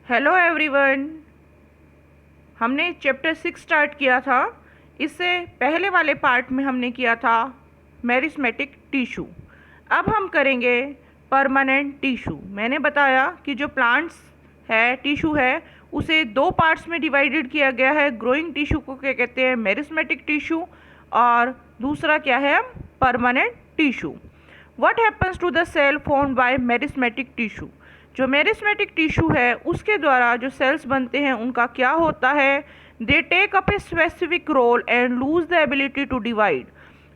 Hello everyone. हमने chapter 6 start किया था। इससे पहले वाले पार्ट में हमने किया था मेरिस्मेटिक टिश्यू। अब हम करेंगे परमानेंट टिश्यू। मैंने बताया कि जो प्लांट्स है, टिश्यू है, उसे दो पार्ट्स में डिवाइडेड किया गया है। ग्रोइंग टिश्यू को क्या कहते हैं? Meristematic tissue. और दूसरा क्या है? Permanent tissue. What happens to the cell formed by meristematic tissue? जो मेरिस्मेटिक टिश्यू है उसके द्वारा जो सेल्स बनते हैं उनका क्या होता है? They take up a specific role and lose the ability to divide.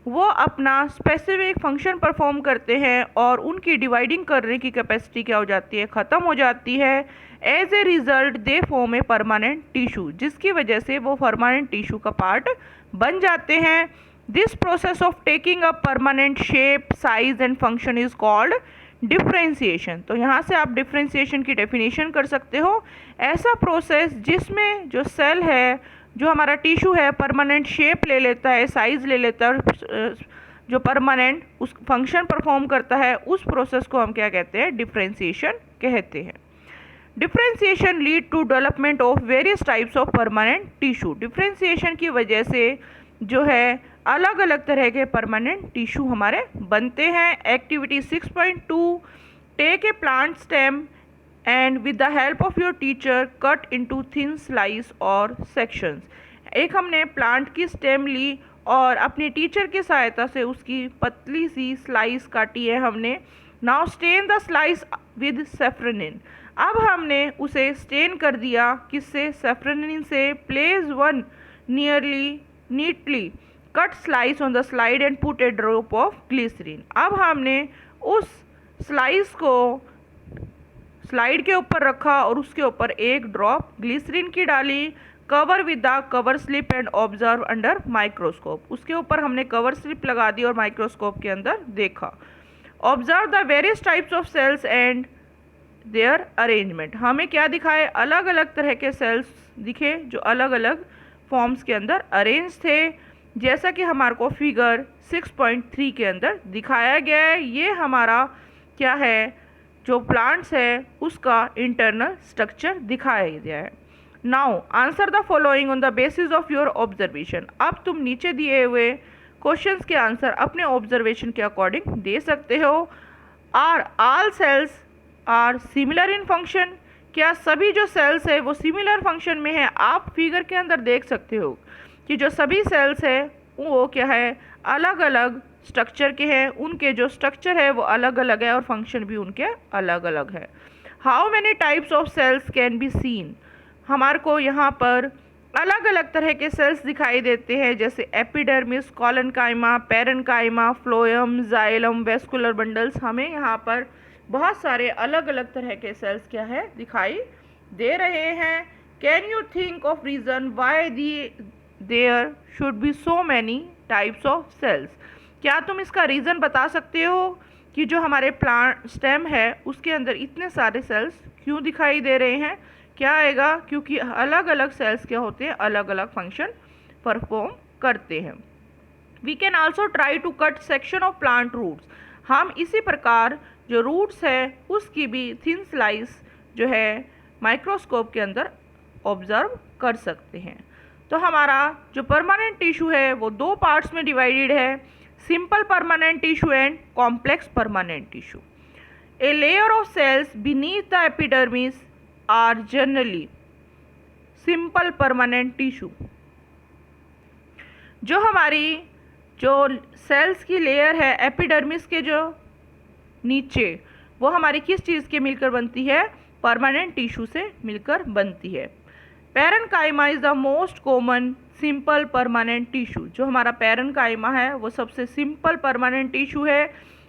वो अपना स्पेसिफिक फंक्शन परफॉर्म करते हैं और उनकी डिवाइडिंग करने की कैपेसिटी क्या हो जाती है? ख़त्म हो जाती है। As a result they form a permanent tissue, जिसकी वजह से वो परमानेंट टिश्यू का पार्ट बन जाते हैं। This process of taking up permanent shape, size and function is called differentiation. तो यहाँ से आप डिफ्रेंशिएशन की डेफिनेशन कर सकते हो। ऐसा प्रोसेस जिसमें जो सेल है, जो हमारा टिश्यू है, परमानेंट शेप ले लेता है, साइज ले लेता है, जो परमानेंट उस फंक्शन परफॉर्म करता है, उस प्रोसेस को हम क्या कहते हैं? डिफ्रेंशिएशन कहते हैं। Differentiation lead to development of various types of permanent tissue. Differentiation की वजह से जो है अलग अलग तरह के परमानेंट टिश्यू हमारे बनते हैं। Activity 6.2, take a plant stem and with the help of your teacher cut into thin slice और सेक्शंस। एक हमने प्लांट की स्टेम ली और अपने टीचर की सहायता से उसकी पतली सी स्लाइस काटी है हमने। Now stain the slice with safranin. अब हमने उसे स्टेन कर दिया, किससे? सेफ्रोनिन से। Place one neatly cut slice on the slide and put a drop of glycerine. अब हमने उस स्लाइस को स्लाइड के ऊपर रखा और उसके ऊपर एक ड्रॉप ग्लिसरीन की डाली। Cover with the cover slip and observe under microscope. उसके ऊपर हमने कवर स्लिप लगा दी और माइक्रोस्कोप के अंदर देखा। Observe the various types of cells and their arrangement. हमें क्या दिखाए? अलग अलग तरह के सेल्स दिखे जो अलग अलग फॉर्म्स के अंदर अरेंज थे, जैसा कि हमारे को फिगर 6.3 के अंदर दिखाया गया है। ये हमारा क्या है? जो प्लांट्स है उसका इंटरनल स्ट्रक्चर दिखाया गया है। Now answer the following on the basis of your observation. अब तुम नीचे दिए हुए क्वेश्चंस के आंसर अपने ऑब्जर्वेशन के अकॉर्डिंग दे सकते हो। Are all cells are similar in function? क्या सभी जो सेल्स है वो सिमिलर फंक्शन में है? आप फिगर के अंदर देख सकते हो कि जो सभी सेल्स है वो क्या है? अलग अलग स्ट्रक्चर के हैं। उनके जो स्ट्रक्चर है वो अलग अलग है और फंक्शन भी उनके अलग अलग है। How many types of cells can be seen? हमारे को यहाँ पर अलग अलग तरह के सेल्स दिखाई देते हैं, जैसे epidermis, collenchyma, parenchyma, phloem, xylem, vascular bundles. हमें यहाँ पर बहुत सारे अलग अलग तरह के सेल्स क्या है? दिखाई दे रहे हैं। Can you think of reason why there should be so many types of cells? क्या तुम इसका रीज़न बता सकते हो कि जो हमारे प्लांट स्टेम है उसके अंदर इतने सारे सेल्स क्यों दिखाई दे रहे हैं? क्या आएगा? क्योंकि अलग अलग सेल्स क्या होते हैं? अलग अलग फंक्शन परफॉर्म करते हैं। We can also try to cut section of plant roots. हम इसी प्रकार जो रूट्स है उसकी भी थिन स्लाइस जो है माइक्रोस्कोप के अंदर ऑब्जर्व कर सकते हैं। तो हमारा जो परमानेंट टिश्यू है वो दो पार्ट्स में डिवाइडेड है, simple permanent tissue and complex permanent tissue. A layer of cells beneath the epidermis are generally simple permanent tissue. जो हमारी जो सेल्स की लेयर है एपिडर्मिस के जो नीचे, वो हमारी किस चीज़ के मिलकर बनती है? परमानेंट टिश्यू से मिलकर बनती है। Parenchyma is the most common simple permanent tissue. जो हमारा पेरेन्काइमा है वो सबसे सिंपल परमानेंट टिश्यू है।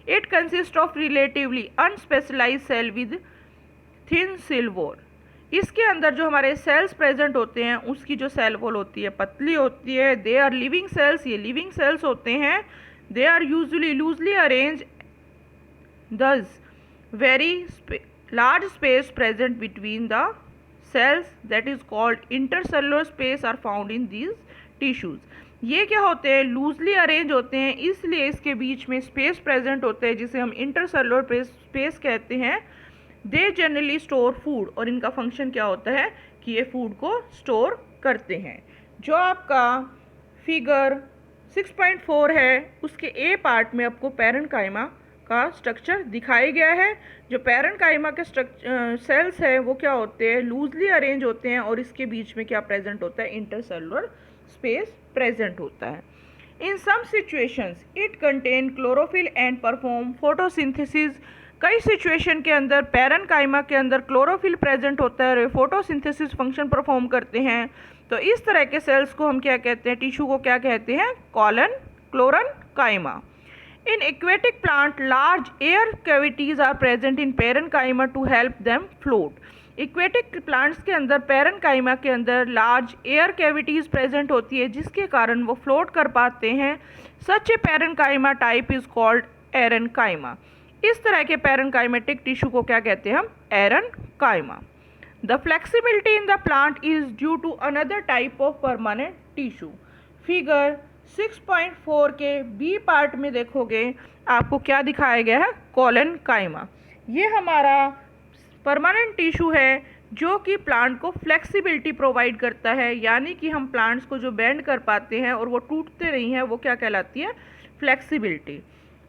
It consist of relatively unspecialise cell with thin cell wall. इसके अंदर जो हमारे सेल्स प्रेजेंट होते हैं उसकी जो सेल वॉल होती है पतली होती है। दे आर लिविंग सेल्स, ये लिविंग सेल्स होते हैं। They are usually loosely arrange, thus very large space present between the cells that is called intercellular space are found in these tissues। ये क्या होते हैं? लूजली अरेंज होते हैं, इसलिए इसके बीच में स्पेस प्रेजेंट होते हैं जिसे हम इंटरसेलुलर स्पेस कहते हैं। दे जनरली स्टोर फूड, और इनका फंक्शन क्या होता है कि ये फूड को स्टोर करते हैं। जो आपका फिगर 6.4 है उसके ए पार्ट में आपको पैरेन्काइमा का स्ट्रक्चर दिखाया गया है। जो पैरेन्काइमा के सेल्स है वो क्या होते हैं, लूजली अरेंज होते हैं, और इसके बीच में क्या प्रेजेंट होता है, इंटरसेलुलर स्पेस प्रेजेंट होता है। In some situations it contain chlorophyll and perform photosynthesis. कई सिचुएशन के अंदर पैरेन्काइमा के अंदर क्लोरोफिल प्रेजेंट होता है और फोटोसिंथेसिस फंक्शन परफॉर्म करते हैं। तो इस तरह के सेल्स को हम क्या कहते हैं, टिश्यू को क्या कहते हैं, क्लोरेन्काइमा। In aquatic plant, large air cavities are present in parenchyma to help them float. Aquatic plants के अंदर parenchyma के अंदर large air cavities present होती है जिसके कारण वो float कर पाते हैं। Such a parenchyma type is called aerenchyma. इस तरह के parenchymatic tissue को क्या कहते हैं हम, aerenchyma. The flexibility in the plant is due to another type of permanent tissue. Figure 6.4 के बी पार्ट में देखोगे आपको क्या दिखाया गया है, कोलेनकाइमा। ये हमारा परमानेंट टिश्यू है जो कि प्लांट को फ्लेक्सिबिलिटी प्रोवाइड करता है, यानी कि हम प्लांट्स को जो बेंड कर पाते हैं और वो टूटते नहीं हैं, वो क्या कहलाती है, फ्लेक्सिबिलिटी।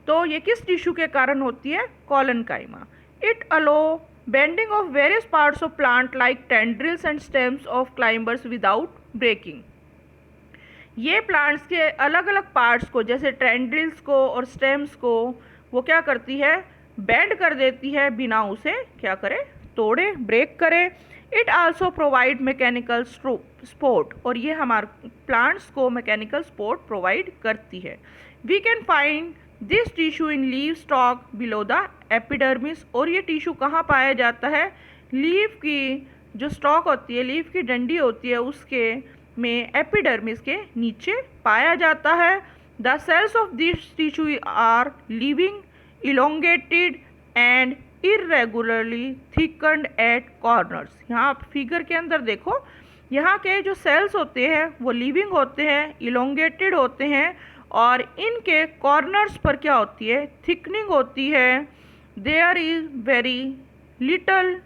तो ये किस टिश्यू के कारण होती है, collenchyma. It allow bending of various parts of plant like tendrils and stems of climbers without breaking. ये प्लांट्स के अलग अलग पार्ट्स को, जैसे टेंड्रिल्स को और स्टेम्स को, वो क्या करती है, बेंड कर देती है बिना उसे क्या करे, तोड़े, ब्रेक करे। It also provide mechanical support, और ये हमारे प्लांट्स को मैकेनिकल सपोर्ट प्रोवाइड करती है। We can find this tissue in leaf stalk below the epidermis, और ये टिश्यू कहाँ पाया जाता है, लीव की जो स्टॉक होती है, लीव की डंडी होती है उसके में एपिडर्मिस के नीचे पाया जाता है। The cells of this tissue are living, elongated and irregularly thickened at corners. यहाँ आप फिगर के अंदर देखो, यहाँ के जो सेल्स होते हैं वो लिविंग होते हैं, इलोंगेटेड होते हैं, और इनके कॉर्नर्स पर क्या होती है, थिकनिंग होती है। There is very little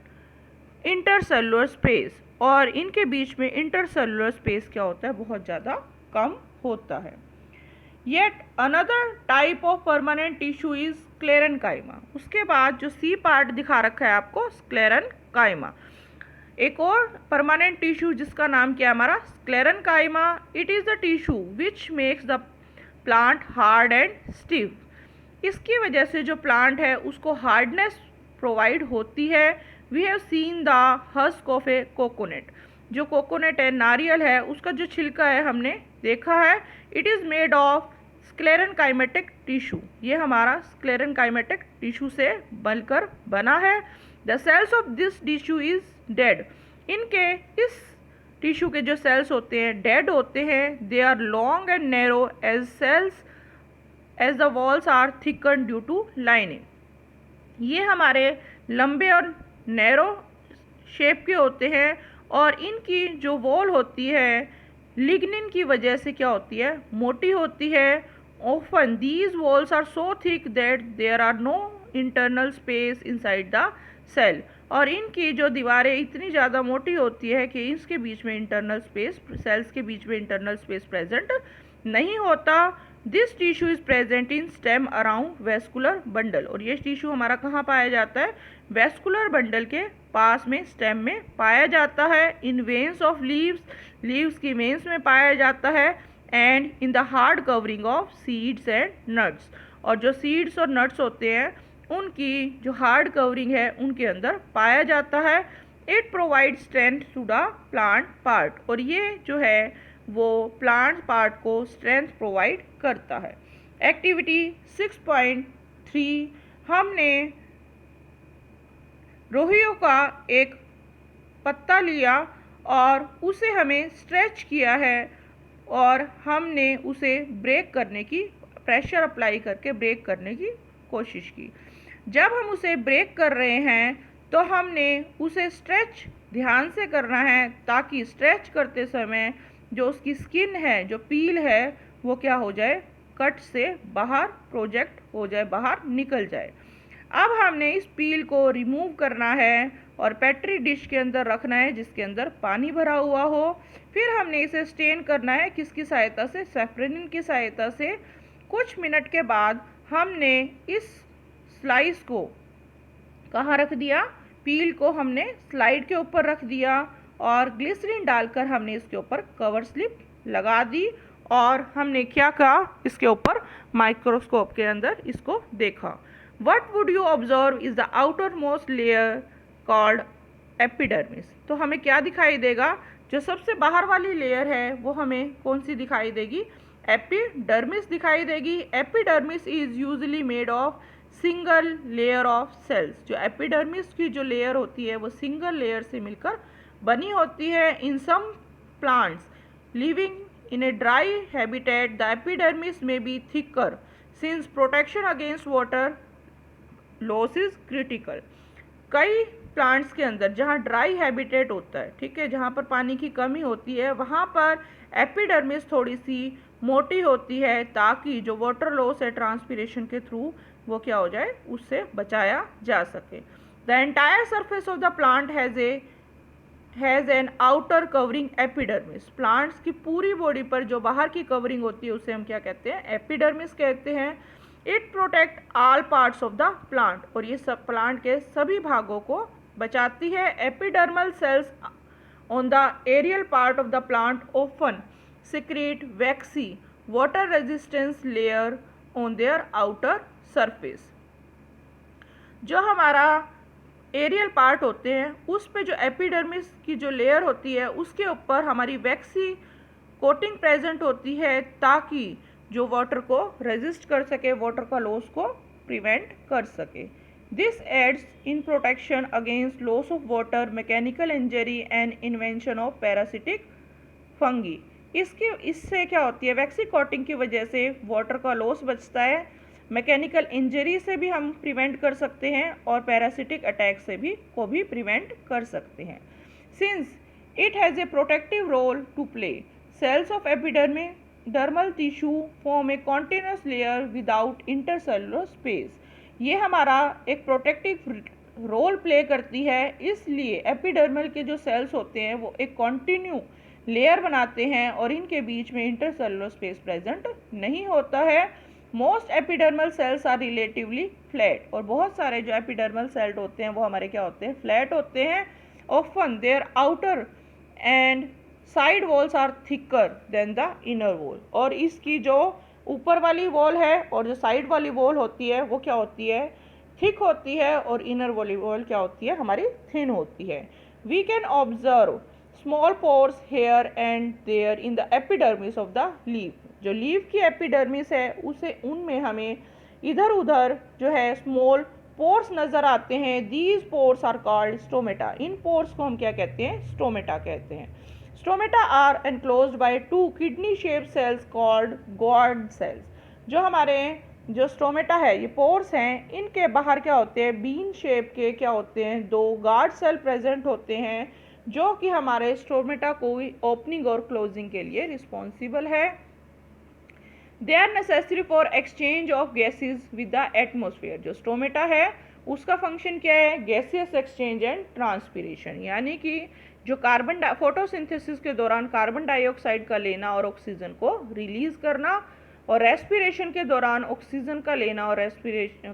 intercellular space, और इनके बीच में इंटरसेलुलर स्पेस क्या होता है, बहुत ज़्यादा कम होता है। Yet another type of permanent tissue is sclerenchyma. उसके बाद जो सी पार्ट दिखा रखा है आपको, स्क्लेरेन्काइमा। एक और परमानेंट टिश्यू जिसका नाम क्या है हमारा, sclerenchyma. It is the tissue which makes the plant hard and stiff. इसकी वजह से जो प्लांट है उसको हार्डनेस प्रोवाइड होती है। We have seen the husk of a coconut. जो कोकोनट है, नारियल है, उसका जो छिलका है हमने देखा है। It is made of sclerenchymatic tissue. ये हमारा स्क्लेरेन्काइमेटिक टिश्यू से बनकर बना है। The cells of this tissue is dead. इनके इस टिश्यू के जो सेल्स होते हैं डेड होते हैं। They are long and narrow as cells as the walls are thicken due to लाइनिंग। ये हमारे लंबे और नैरो शेप के होते हैं, और इनकी जो वॉल होती है लिग्निन की वजह से क्या होती है, मोटी होती है। Often these walls are so thick that there are no internal space inside the cell, और इनकी जो दीवारें इतनी ज़्यादा मोटी होती है कि इसके बीच में इंटरनल स्पेस, सेल्स के बीच में इंटरनल स्पेस प्रेजेंट नहीं होता। This tissue is present in stem around vascular bundle, और ये टिश्यू हमारा कहाँ पाया जाता है, वेस्कुलर बंडल के पास में, स्टेम में पाया जाता है। इन वेन्स ऑफ लीव्स, लीव्स की वेन्स में पाया जाता है। And in the hard covering of seeds and nuts, और जो सीड्स और नट्स होते हैं उनकी जो हार्ड कवरिंग है उनके अंदर पाया जाता है। It provide strength to the plant part, और ये जो है वो प्लांट पार्ट को स्ट्रेंथ प्रोवाइड करता है। एक्टिविटी 6.3, हमने रोहियों का एक पत्ता लिया और उसे हमें स्ट्रेच किया है, और हमने उसे ब्रेक करने की, प्रेशर अप्लाई करके ब्रेक करने की कोशिश की। जब हम उसे ब्रेक कर रहे हैं तो हमने उसे स्ट्रेच ध्यान से करना है, ताकि स्ट्रेच करते समय जो उसकी स्किन है, जो पील है, वो क्या हो जाए, कट से बाहर प्रोजेक्ट हो जाए, बाहर निकल जाए। अब हमने इस पील को रिमूव करना है और पेट्री डिश के अंदर रखना है जिसके अंदर पानी भरा हुआ हो। फिर हमने इसे स्टेन करना है किसकी सहायता से, सैफरनिन की सहायता से। कुछ मिनट के बाद हमने इस स्लाइस को कहाँ रख दिया, पील को हमने स्लाइड के ऊपर रख दिया और ग्लिसरीन डालकर हमने इसके ऊपर कवर स्लिप लगा दी और हमने क्या कहा, इसके ऊपर माइक्रोस्कोप के अंदर इसको देखा। What would you observe is the outermost layer called epidermis. तो हमें क्या दिखाई देगा, जो सबसे बाहर वाली लेयर है वो हमें कौन सी दिखाई देगी, एपिडर्मिस दिखाई देगी। Epidermis is usually made of single layer of cells. जो एपिडर्मिस की जो लेयर होती है वो सिंगल लेयर से मिलकर बनी होती है। In some plants living in a dry habitat the epidermis में be thicker since protection against water loss is critical. कई प्लांट्स के अंदर जहाँ ड्राई हैबिटेट होता है, ठीक है, जहाँ पर पानी की कमी होती है, वहाँ पर एपिडर्मिस थोड़ी सी मोटी होती है ताकि जो वाटर लॉस है ट्रांसपिरेशन के थ्रू वो क्या हो जाए, उससे बचाया जा सके। The entire surface of the plant has an outer covering epidermis. Plants की पूरी बॉडी पर जो बाहर की कवरिंग होती है उसे हम क्या कहते हैं, एपिडर्मिस कहते हैं। It protect all parts of the plant, और ये सब प्लांट के सभी भागों को बचाती है। Epidermal cells on the aerial part of the plant often secrete waxy water resistance layer on their outer surface। जो हमारा एरियल पार्ट होते हैं उस पे जो एपिडर्मिस की जो लेयर होती है उसके ऊपर हमारी वैक्सी कोटिंग प्रेजेंट होती है ताकि जो वाटर को रेजिस्ट कर सके, वाटर का लॉस को प्रिवेंट कर सके। This aids in protection against loss of water, mechanical injury and invention of parasitic fungi. इससे क्या होती है, वैक्सी कोटिंग की वजह से वाटर का लॉस बचता है, मैकेनिकल इंजरी से भी हम प्रिवेंट कर सकते हैं और पैरासिटिक अटैक से भी प्रिवेंट कर सकते हैं। Since it has a protective role to play, cells of epidermal tissue form a continuous layer without intercellular space. ये हमारा एक प्रोटेक्टिव रोल प्ले करती है, इसलिए एपिडर्मल के जो सेल्स होते हैं वो एक कॉन्टिन्यू लेयर बनाते हैं और इनके बीच में इंटरसेलुलर स्पेस प्रेजेंट नहीं होता है। Most epidermal cells are relatively flat, और बहुत सारे जो एपिडर्मल सेल होते हैं वो हमारे क्या होते हैं, फ्लैट होते हैं। Often their outer and side walls are thicker than the inner wall, और इसकी जो ऊपर वाली वॉल है और जो साइड वाली वॉल होती है वो क्या होती है, थिक होती है, और इनर वाली वॉल क्या होती है, हमारी थिन होती है। We can observe small pores here and there in the epidermis of the leaf. जो लीफ की एपिडर्मिस है उसे उनमें हमें इधर उधर जो है स्मॉल पोर्स नज़र आते हैं। These pores are called stomata. इन पोर्स को हम क्या कहते हैं, स्टोमेटा कहते हैं। Stomata are enclosed by two kidney shape cells called guard cells. जो हमारे जो स्टोमेटा है, ये पोर्स हैं, इनके बाहर क्या होते हैं, बीन शेप के क्या होते हैं, दो गार्ड सेल प्रेजेंट होते हैं जो कि हमारे स्टोमेटा को ओपनिंग और क्लोजिंग के लिए रिस्पॉन्सिबल है। They are necessary for exchange of gases with the atmosphere. जो स्टोमेटा है उसका फंक्शन क्या है, गैसियस एक्सचेंज एंड ट्रांसपिरेशन, यानी कि जो फोटोसिंथेसिस के दौरान कार्बन डाइऑक्साइड का लेना और ऑक्सीजन को रिलीज करना, और रेस्पिरेशन के दौरान ऑक्सीजन का लेना और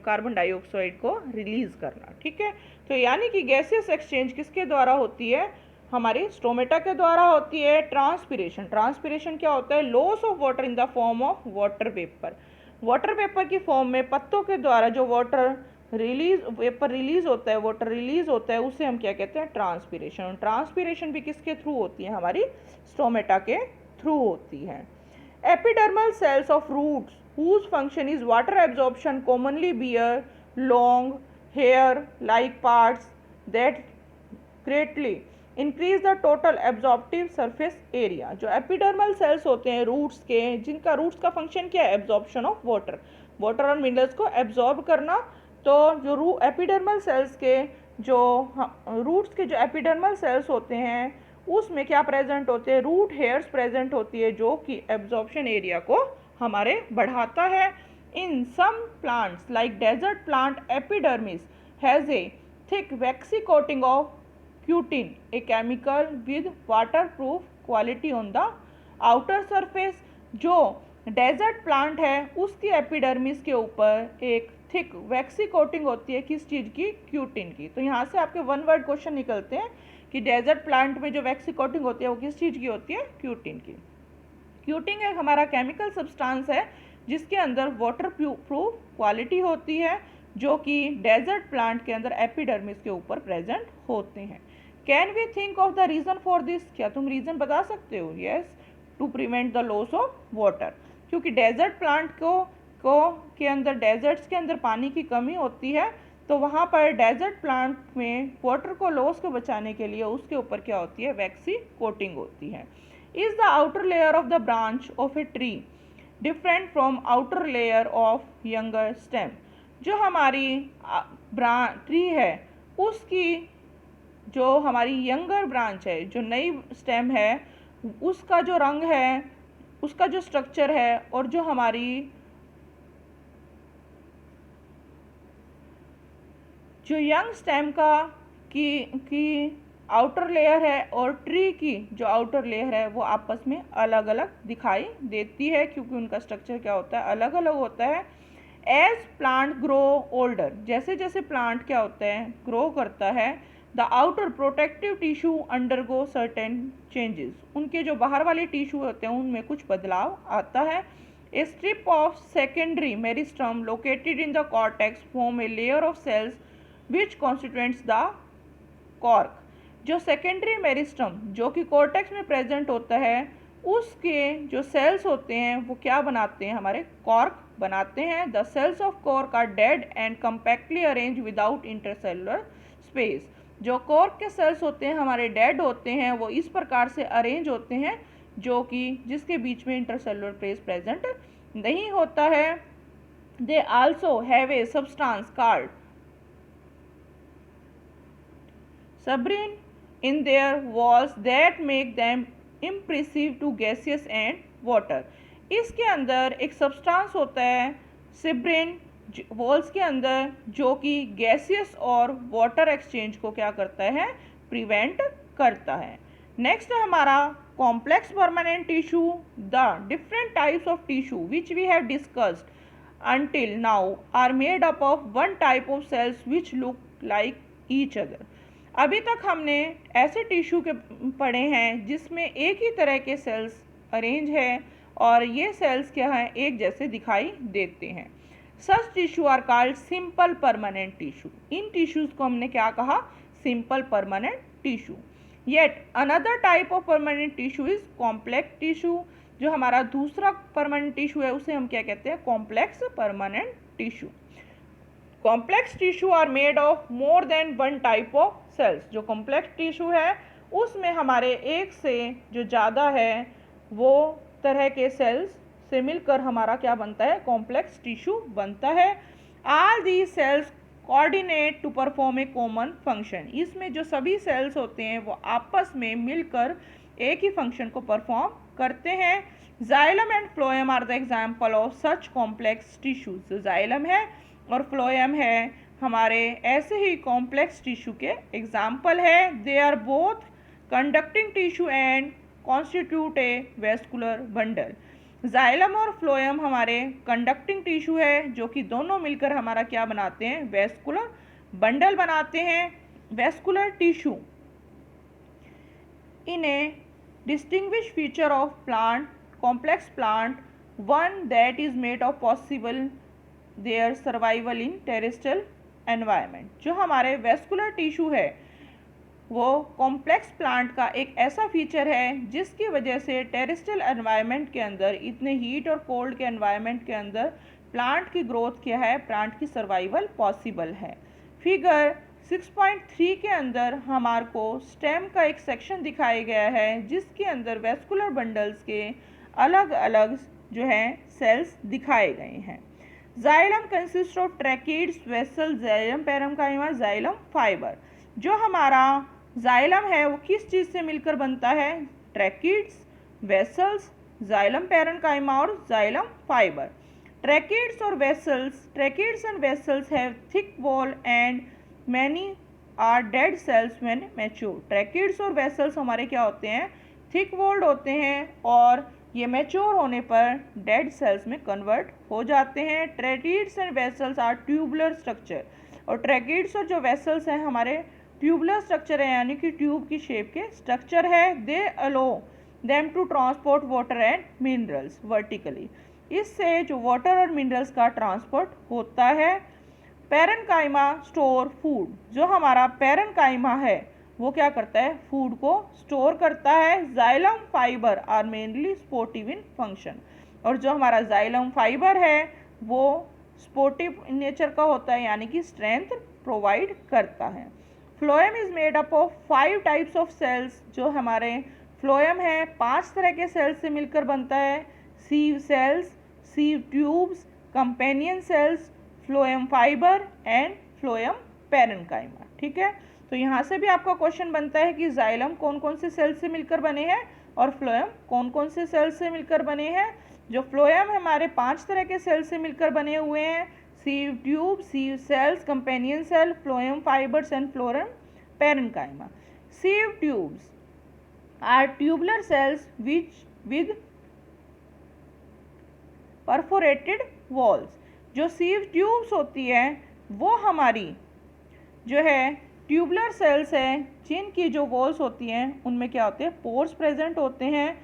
कार्बन डाइऑक्साइड को रिलीज करना। ठीक है, तो यानी कि गैसियस एक्सचेंज किसके द्वारा होती है, हमारी स्टोमेटा के द्वारा होती है। ट्रांसपिरेशन क्या होता है, loss of water in the form of water vapour. Water vapour की फॉर्म में पत्तों के द्वारा जो वाटर रिलीज होता है उसे हम क्या कहते हैं, ट्रांसपिरेशन। ट्रांसपिरेशन भी किसके थ्रू होती है, हमारी स्टोमेटा के थ्रू होती है। Epidermal cells of roots whose function is water absorption commonly bear long hair like parts that greatly increase the total absorptive surface area। जो एपिडर्मल सेल्स होते हैं रूट्स के, जिनका रूट्स का फंक्शन क्या है, एब्जॉर्प्शन ऑफ वाटर और minerals को एब्जॉर्ब करना। तो जो एपिडर्मल सेल्स के जो रूट्स के जो एपिडर्मल सेल्स होते हैं उसमें क्या प्रेजेंट होते हैं, रूट हेयर्स प्रेजेंट होती है जो कि एब्जॉर्प्शन एरिया को हमारे बढ़ाता है। In some plants like desert plant, epidermis has a thick waxy coating of cutin, a chemical with waterproof quality on the outer surface. जो डेजर्ट प्लांट है उसकी एपिडर्मिस के ऊपर एक थिक वैक्सी कोटिंग होती है, किस चीज़ की? क्यूटिन की। तो यहाँ से आपके वन वर्ड क्वेश्चन निकलते हैं कि डेजर्ट प्लांट में जो वैक्सी कोटिंग होती है वो किस चीज़ की होती है? क्यूटिन की। क्यूटिन एक हमारा केमिकल सब्सटेंस है जिसके अंदर वाटर प्रूफ क्वालिटी होती है, जो कि डेजर्ट प्लांट के अंदर एपिडर्मिस के ऊपर प्रेजेंट होते हैं। Can we think of the reason for this? क्या तुम रीज़न बता सकते हो? Yes, to prevent the loss of water, क्योंकि डेजर्ट प्लांट को के अंदर, डेजर्ट्स के अंदर पानी की कमी होती है, तो वहाँ पर डेजर्ट प्लांट में वाटर को लॉस को बचाने के लिए उसके ऊपर क्या होती है? वैक्सी कोटिंग होती है। Is the outer layer of the branch of a tree different from outer layer of younger stem? जो हमारी ट्री है उसकी जो हमारी यंगर ब्रांच है, जो नई स्टेम है, उसका जो रंग है, उसका जो स्ट्रक्चर है, और जो हमारी जो यंग स्टेम की आउटर लेयर है और ट्री की जो आउटर लेयर है वो आपस में अलग अलग दिखाई देती है, क्योंकि उनका स्ट्रक्चर क्या होता है? अलग अलग होता है। एज प्लांट ग्रो ओल्डर, जैसे जैसे प्लांट क्या होता है? ग्रो करता है, the outer protective tissue undergo certain changes, उनके जो बाहर वाले टिश्यू होते हैं उनमें कुछ बदलाव आता है। A strip of secondary meristem located in the cortex form a layer of cells which constituents the cork. जो सेकेंडरी मेरिस्टम जो कि कॉर्टेक्स में प्रेजेंट होता है, उसके जो सेल्स होते हैं वो क्या बनाते हैं? हमारे कॉर्क बनाते हैं। The cells of cork are dead and compactly arrange without intercellular space. जो कॉर्क के सेल्स होते हैं हमारे डेड होते हैं, वो इस प्रकार से अरेंज होते हैं जो कि जिसके बीच में इंटरसेलुलर स्पेस प्रेजेंट नहीं होता है। They also have a substance called suberin in their walls that make them impressive to gaseous and water। इसके अंदर एक सब्सटेंस होता है सिब्रिन वॉल्स के अंदर, जो कि गैसियस और वाटर एक्सचेंज को क्या करता है? प्रिवेंट करता है। नेक्स्ट है हमारा complex permanent tissue. The different types of tissue which we have discussed until now are made up of one type of cells which look like each other। अभी तक हमने ऐसे टिश्यू के पढ़े हैं जिसमें एक ही तरह के सेल्स अरेंज है और ये सेल्स क्या हैं? एक जैसे दिखाई देते हैं। Such tissue are called simple permanent tissue. इन टिश्यूज़ को हमने क्या कहा? Simple permanent tissue. Yet another type of permanent tissue is complex tissue. जो हमारा दूसरा परमानेंट टिश्यू है उसे हम क्या कहते हैं? Complex permanent tissue. Complex tissue are made of more than one type of cells. जो कॉम्प्लेक्स टिश्यू है उसमें हमारे एक से जो ज़्यादा है वो तरह के सेल्स से मिलकर हमारा क्या बनता है? कॉम्प्लेक्स टिश्यू बनता है। All the cells coordinate to perform a common function. इसमें जो सभी सेल्स होते हैं वो आपस में मिलकर एक ही फंक्शन को परफॉर्म करते हैं। Xylem and phloem are the example of such complex tissues. जो जाइलम है और फ्लोएम है हमारे ऐसे ही कॉम्प्लेक्स टिश्यू के एग्जाम्पल है। They are both conducting tissue and constitute a vascular bundle. Xylem और फ्लोएम हमारे कंडक्टिंग टिश्यू है जो कि दोनों मिलकर हमारा क्या बनाते हैं? वेस्कुलर बंडल बनाते हैं। Vascular tissue in A distinguished feature of plant complex plant, one that is made of possible their survival in terrestrial environment। जो हमारे वेस्कुलर टिश्यू है वो कॉम्प्लेक्स प्लांट का एक ऐसा फीचर है जिसकी वजह से टेरेस्ट्रियल एनवायरनमेंट के अंदर, इतने हीट और कोल्ड के एनवायरनमेंट के अंदर प्लांट की ग्रोथ क्या है? प्लांट की सर्वाइवल पॉसिबल है। फिगर 6.3 के अंदर हमारे को स्टेम का एक सेक्शन दिखाया गया है जिसके अंदर वेस्कुलर बंडल्स के अलग अलग जो हैं सेल्स दिखाए गए हैं। Xylem consist of tracheids, vessel, xylem parenchyma, xylem fibre. जो हमारा जाइलम है वो किस चीज़ से मिलकर बनता है? ट्रैकिड्स, वेसल्स, जाइलम पैरेन्काइमा और xylem fibre. Tracheids and vessels have thick wall and many are dead cells when mature. Tracheids और वेसल्स हमारे क्या होते हैं, थिक वॉल्ड होते हैं और ये मैच्योर होने पर डेड सेल्स में कन्वर्ट हो जाते हैं। Tracheids and vessels are tubular structure, और ट्रैकिड्स और जो वेसल्स हैं हमारे ट्यूबुलर स्ट्रक्चर है, यानी कि ट्यूब की शेप के स्ट्रक्चर है। They allow them to transport water and minerals vertically. इससे जो वाटर और मिनरल्स का ट्रांसपोर्ट होता है। पैरेन्काइमा स्टोर फूड, जो हमारा पैरेन्काइमा है वो क्या करता है, फूड को स्टोर करता है। Xylem fibre are mainly supportive in function, और जो हमारा जाइलम फाइबर है वो स्पोर्टिव नेचर का होता है, यानी कि स्ट्रेंथ प्रोवाइड करता है। Phloem is made up of 5 types of cells, जो हमारे फ्लोएम है 5 तरह के सेल्स से मिलकर बनता है। Sieve cells, sieve tubes, companion cells, phloem fibre and phloem parenchyma. ठीक है, तो यहाँ से भी आपका क्वेश्चन बनता है कि जाइलम कौन कौन से सेल से मिलकर बने हैं और फ्लोएम कौन कौन से सेल से मिलकर बने हैं। जो फ्लोएम हमारे 5 तरह के सेल से मिलकर बने हुए हैं, sieve tube, sieve cells, companion cell, phloem fibres and phloem parenchyma. Sieve tubes are tubular cells with perforated walls. जो सीव ट्यूब्स होती है वो हमारी जो है ट्यूबुलर सेल्स है, जिनकी जो वॉल्स होती हैं उनमें क्या होते हैं, पोर्स प्रेजेंट होते हैं।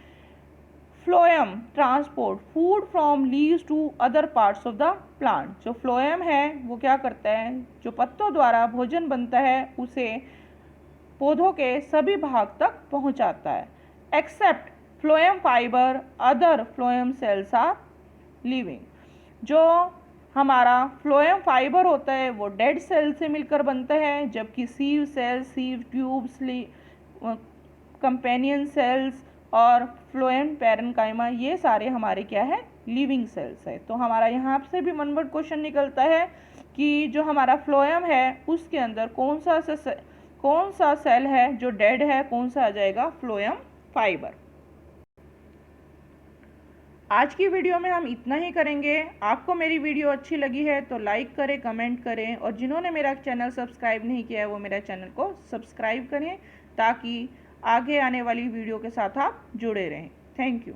Phloem transport food from leaves to other parts of the plant. जो फ्लोएम है वो क्या करता है, जो पत्तों द्वारा भोजन बनता है उसे पौधों के सभी भाग तक पहुंचाता है। Except phloem fibre other phloem cells are living. जो हमारा फ्लोएम फाइबर होता है वो डेड सेल से मिलकर बनता है, जबकि sieve cells, sieve tubes, companion cells और फ्लोएम पैरेन्काइमा ये सारे हमारे क्या है, लिविंग सेल्स है। तो हमारा यहाँ से भी 1 वर्ड क्वेश्चन निकलता है कि जो हमारा फ्लोएम है उसके अंदर कौन सा सेल है जो डेड है, कौन सा आ जाएगा, फ्लोएम फाइबर। आज की वीडियो में हम इतना ही करेंगे। आपको मेरी वीडियो अच्छी लगी है तो लाइक करें, कमेंट करें, और जिन्होंने मेरा चैनल सब्सक्राइब नहीं किया है वो मेरा चैनल को सब्सक्राइब करें ताकि आगे आने वाली वीडियो के साथ आप जुड़े रहें। Thank you.